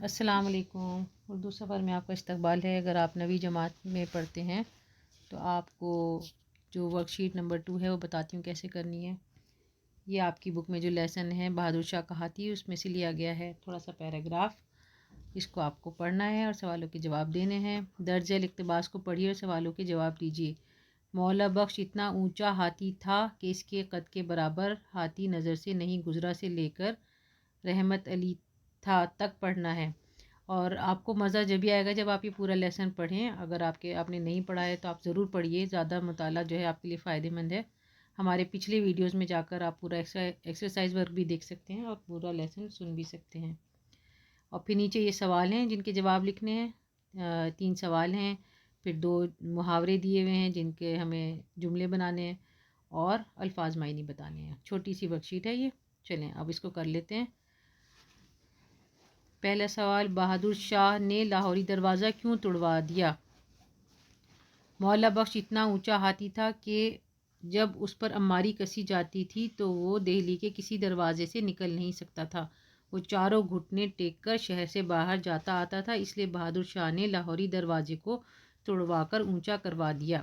السلام علیکم۔ اردو سفر میں آپ کا استقبال ہے۔ اگر آپ نویں جماعت میں پڑھتے ہیں تو آپ کو جو ورک شیٹ نمبر 2 ہے وہ بتاتی ہوں کیسے کرنی ہے۔ یہ آپ کی بک میں جو لیسن ہے بہادر شاہ کا ہاتھی، اس میں سے لیا گیا ہے تھوڑا سا پیراگراف۔ اس کو آپ کو پڑھنا ہے اور سوالوں کے جواب دینے ہیں۔ درج ذیل اقتباس کو پڑھیے اور سوالوں کے جواب دیجیے۔ مولا بخش اتنا اونچا ہاتھی تھا کہ اس کے قد کے برابر ہاتھی نظر سے نہیں گزرا سے لے کر رحمت علی تھا تک پڑھنا ہے۔ اور آپ کو مزہ جبھی آئے گا جب آپ یہ پورا لیسن پڑھیں۔ اگر آپ نے نہیں پڑھا ہے تو آپ ضرور پڑھیے، زیادہ مطالعہ جو ہے آپ کے لیے فائدہ مند ہے۔ ہمارے پچھلے ویڈیوز میں جا کر آپ پورا ایکسرسائز ورک بھی دیکھ سکتے ہیں اور پورا لیسن سن بھی سکتے ہیں۔ اور پھر نیچے یہ سوال ہیں جن کے جواب لکھنے ہیں۔ 3 سوال ہیں، پھر 2 محاورے دیے ہوئے ہیں جن کے ہمیں جملے بنانے ہیں اور الفاظ معنی بتانے ہیں۔ چھوٹی سی ورک شیٹ ہے یہ۔ چلیں اب اس کو کر لیتے ہیں۔ پہلا سوال، بہادر شاہ نے لاہوری دروازہ کیوں توڑوا دیا؟ مولا بخش اتنا اونچا ہاتھی تھا کہ جب اس پر عماری کسی جاتی تھی تو وہ دہلی کے کسی دروازے سے نکل نہیں سکتا تھا۔ وہ چاروں گھٹنے ٹیک کر شہر سے باہر جاتا آتا تھا، اس لیے بہادر شاہ نے لاہوری دروازے کو توڑوا کر اونچا کروا دیا۔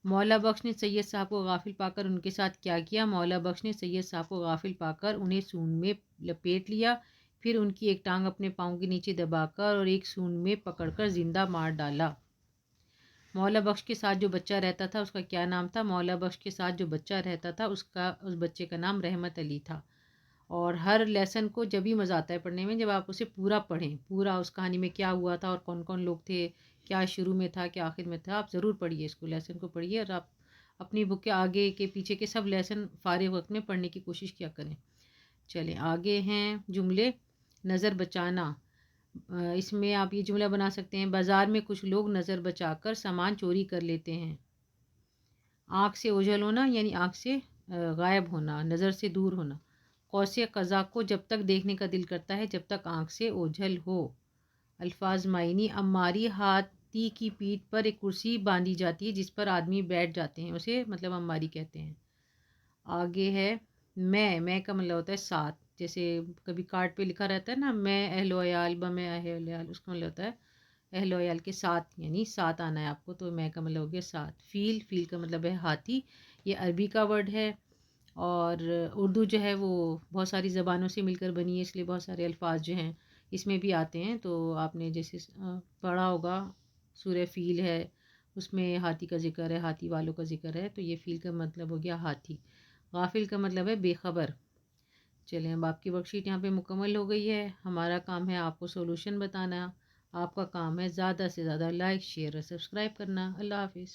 مولا بخش نے سید صاحب کو غافل پا کر ان کے ساتھ کیا کیا؟ مولا بخش نے سید صاحب کو غافل پا کر انہیں سون میں لپیٹ لیا، پھر ان کی ایک ٹانگ اپنے پاؤں کے نیچے دبا کر اور ایک سون میں پکڑ کر زندہ مار ڈالا۔ مولا بخش کے ساتھ جو بچہ رہتا تھا اس کا کیا نام تھا؟ مولا بخش کے ساتھ جو بچہ رہتا تھا اس بچے کا نام رحمت علی تھا۔ اور ہر لیسن کو جب بھی مزہ آتا ہے پڑھنے میں جب آپ اسے پورا پڑھیں، پورا اس کہانی میں کیا ہوا تھا اور کون کون لوگ تھے، کیا شروع میں تھا کیا آخر میں تھا، آپ ضرور پڑھیے اس کو، لیسن کو پڑھیے اور آپ اپنی بک کے آگے کے پیچھے کے سب لیسن فارغ وقت میں پڑھنے کی کوشش کیا کریں۔ چلیں آگے ہیں جملے۔ نظر بچانا، اس میں آپ یہ جملہ بنا سکتے ہیں، بازار میں کچھ لوگ نظر بچا کر سامان چوری کر لیتے ہیں۔ آنکھ سے اوجھل ہونا یعنی آنکھ سے غائب ہونا، نظر سے دور ہونا۔ قوس قزح کو جب تک دیکھنے کا دل کرتا ہے جب تک آنکھ سے اوجھل ہو۔ الفاظ معنی، عماری ہاتھی کی پیٹھ پر ایک کرسی باندھی جاتی ہے جس پر آدمی بیٹھ جاتے ہیں، اسے مطلب عماری کہتے ہیں۔ آگے ہے میں کا مطلب ہوتا ہے ساتھ، جیسے کبھی کارڈ پہ لکھا رہتا ہے نا، میں اہل و عیال اہل و عیال، اس کا مطلب ہوتا ہے اہل و عیال کے ساتھ، یعنی ساتھ آنا ہے آپ کو، تو میں کا مطلب ہو گیا ساتھ۔ فیل کا مطلب ہے ہاتھی، یہ عربی کا ورڈ ہے اور اردو جو ہے وہ بہت ساری زبانوں سے مل کر بنی ہے، اس لیے بہت سارے الفاظ جو ہیں اس میں بھی آتے ہیں۔ تو آپ نے جیسے پڑھا ہوگا سورہ فیل ہے، اس میں ہاتھی کا ذکر ہے، ہاتھی والوں کا ذکر ہے، تو یہ فیل کا مطلب ہو گیا ہاتھی۔ غافل کا مطلب ہے بے خبر۔ چلیں اب آپ کی ورک شیٹ یہاں پہ مکمل ہو گئی ہے۔ ہمارا کام ہے آپ کو سولوشن بتانا، آپ کا کام ہے زیادہ سے زیادہ لائک، شیئر اور سبسکرائب کرنا۔ اللہ حافظ۔